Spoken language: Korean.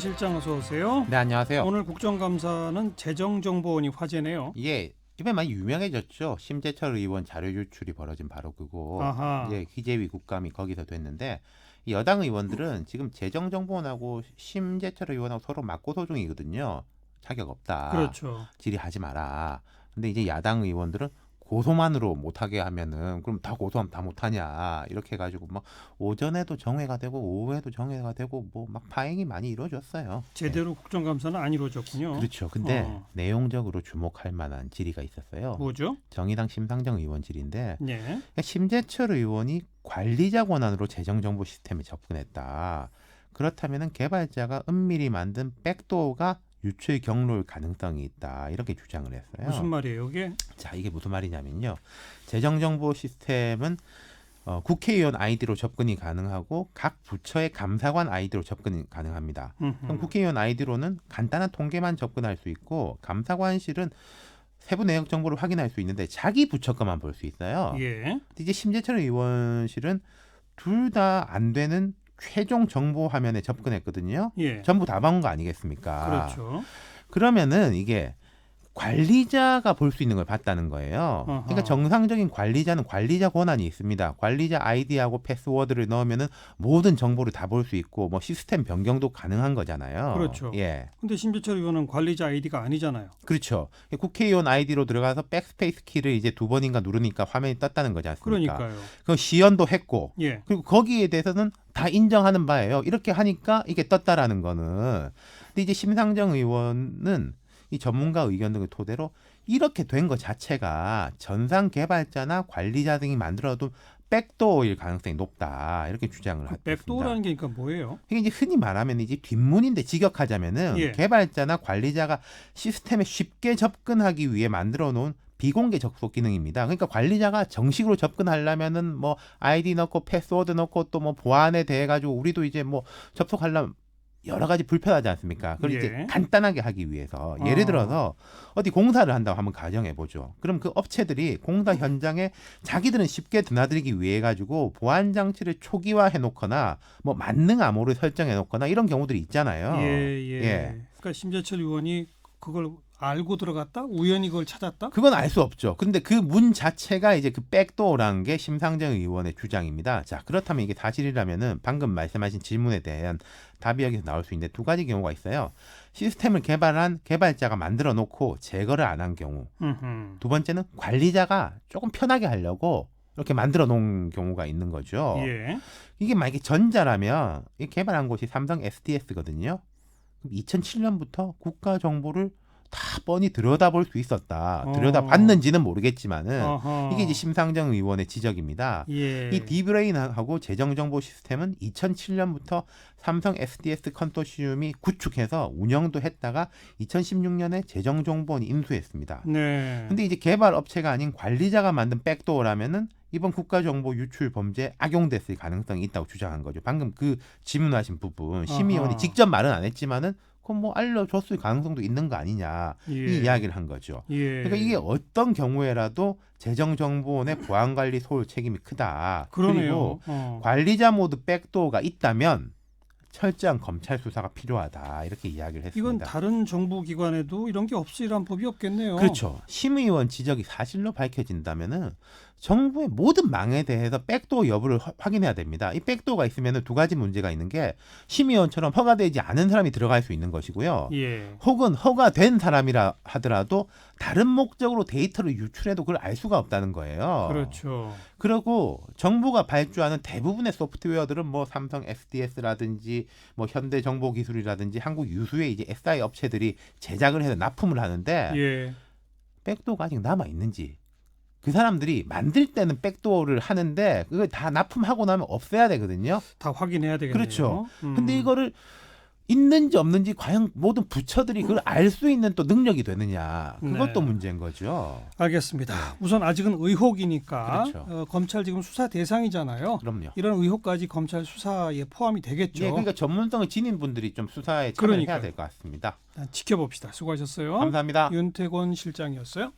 실장 어서 오세요. 네, 안녕하세요. 오늘 국정감사는 재정정보원이 화제네요. 예, 이번에 많이 유명해졌죠. 심재철 의원 자료 유출이 벌어진 바로 그거. 아하. 이제 기재위 국감이 거기서 됐는데 이 여당 의원들은 지금 재정정보원하고 심재철 의원하고 서로 맞고소중이거든요. 자격 없다. 그렇죠. 질의하지 마라. 근데 이제 야당 의원들은 고소만으로 못하게 하면은 그럼 다 고소하면 다 못하냐 이렇게 해가지고 막 오전에도 정회가 되고 오후에도 정회가 되고 뭐 막 파행이 많이 이루어졌어요. 제대로 국정감사는 안 이루어졌군요. 그렇죠. 근데 내용적으로 주목할 만한 질의가 있었어요. 뭐죠? 정의당 심상정 의원 질의인데 네. 심재철 의원이 관리자 권한으로 재정정보 시스템에 접근했다. 그렇다면 개발자가 은밀히 만든 백도어가 유출 경로일 가능성이 있다. 이렇게 주장을 했어요. 무슨 말이에요, 이게? 자, 이게 무슨 말이냐면요. 재정정보 시스템은 국회의원 아이디로 접근이 가능하고 각 부처의 감사관 아이디로 접근이 가능합니다. 그럼 국회의원 아이디로는 간단한 통계만 접근할 수 있고 감사관실은 세부 내역 정보를 확인할 수 있는데 자기 부처 것만 볼 수 있어요. 예. 근데 이제 심재철 의원실은 둘 다 안 되는 최종 정보 화면에 접근했거든요. 예. 전부 다 봐온 거 아니겠습니까? 그렇죠. 그러면은 이게 관리자가 볼 수 있는 걸 봤다는 거예요. 어허. 그러니까 정상적인 관리자는 관리자 권한이 있습니다. 관리자 아이디하고 패스워드를 넣으면은 모든 정보를 다 볼 수 있고 뭐 시스템 변경도 가능한 거잖아요. 그렇죠. 예. 근데 심재철 의원은 관리자 아이디가 아니잖아요. 그렇죠. 국회의원 아이디로 들어가서 백스페이스 키를 이제 2번인가 누르니까 화면이 떴다는 거지 않습니까? 그러니까요. 그 시연도 했고 예. 그리고 거기에 대해서는 다 인정하는 바예요. 이렇게 하니까 이게 떴다라는 거는. 근데 이제 심상정 의원은 이 전문가 의견 등을 토대로 이렇게 된 것 자체가 전산 개발자나 관리자 등이 만들어둔 백도어일 가능성이 높다. 이렇게 주장을 했습니다. 백도어라는 게 그러니까 뭐예요? 이게 이제 흔히 말하면 이제 뒷문인데 직역하자면은 예. 개발자나 관리자가 시스템에 쉽게 접근하기 위해 만들어 놓은 비공개 접속 기능입니다. 그러니까 관리자가 정식으로 접근하려면은 뭐 아이디 넣고 패스워드 넣고 또 뭐 보안에 대해 가지고 우리도 이제 뭐 접속하려면 여러 가지 불편하지 않습니까? 그걸 예. 이제 간단하게 하기 위해서 예를 들어서 어디 공사를 한다고 한번 가정해 보죠. 그럼 그 업체들이 공사 현장에 자기들은 쉽게 드나들기 위해 가지고 보안 장치를 초기화해 놓거나 뭐 만능 암호를 설정해 놓거나 이런 경우들이 있잖아요. 예. 그러니까 심재철 의원이 그걸 알고 들어갔다? 우연히 그걸 찾았다? 그건 알 수 없죠. 근데 그 문 자체가 이제 그 백도어라는 게 심상정 의원의 주장입니다. 자, 그렇다면 이게 사실이라면은 방금 말씀하신 질문에 대한 답이 여기서 나올 수 있는데 두 가지 경우가 있어요. 시스템을 개발한 개발자가 만들어 놓고 제거를 안 한 경우. 두 번째는 관리자가 조금 편하게 하려고 이렇게 만들어 놓은 경우가 있는 거죠. 예. 이게 만약에 전자라면 이 개발한 곳이 삼성 SDS거든요. 2007년부터 국가 정보를 다 뻔히 들여다볼 수 있었다. 들여다봤는지는 모르겠지만은 어허. 이게 이제 심상정 의원의 지적입니다. 예. 이 디브레인하고 재정정보 시스템은 2007년부터 삼성 SDS 컨소시엄이 구축해서 운영도 했다가 2016년에 재정정보원이 인수했습니다. 네. 근데 이제 개발 업체가 아닌 관리자가 만든 백도어라면은 이번 국가정보 유출 범죄에 악용됐을 가능성이 있다고 주장한 거죠. 방금 그 질문하신 부분 심의원이 아하. 직접 말은 안 했지만은 그럼 뭐 알려줬을 가능성도 있는 거 아니냐 예. 이 이야기를 한 거죠. 예. 그러니까 이게 어떤 경우에라도 재정정보원의 보안관리 소홀 책임이 크다. 그러네요. 그리고 관리자 모드 백도어가 있다면 철저한 검찰 수사가 필요하다. 이렇게 이야기를 했습니다. 이건 다른 정부기관에도 이런 게 없으리란 법이 없겠네요. 그렇죠. 심의원 지적이 사실로 밝혀진다면은 정부의 모든 망에 대해서 백도어 여부를 확인해야 됩니다. 이 백도어가 있으면은 두 가지 문제가 있는 게 심의원처럼 허가되지 않은 사람이 들어갈 수 있는 것이고요. 예. 혹은 허가된 사람이라 하더라도 다른 목적으로 데이터를 유출해도 그걸 알 수가 없다는 거예요. 그렇죠. 그리고 정부가 발주하는 대부분의 소프트웨어들은 뭐 삼성 SDS라든지 뭐 현대정보기술이라든지 한국 유수의 이제 SI 업체들이 제작을 해서 납품을 하는데 예. 백도어가 아직 남아 있는지 그 사람들이 만들 때는 백도어를 하는데 그걸 다 납품하고 나면 없애야 되거든요. 다 확인해야 되겠네요. 그렇죠. 근데 이거를 있는지 없는지 과연 모든 부처들이 그걸 알 수 있는 또 능력이 되느냐 그것도 네. 문제인 거죠. 알겠습니다. 우선 아직은 의혹이니까 그렇죠. 검찰 지금 수사 대상이잖아요. 그럼요. 이런 의혹까지 검찰 수사에 포함이 되겠죠. 예, 그러니까 전문성을 지닌 분들이 좀 수사에 참여해야 될 것 같습니다. 지켜봅시다. 수고하셨어요. 감사합니다. 윤태권 실장이었어요.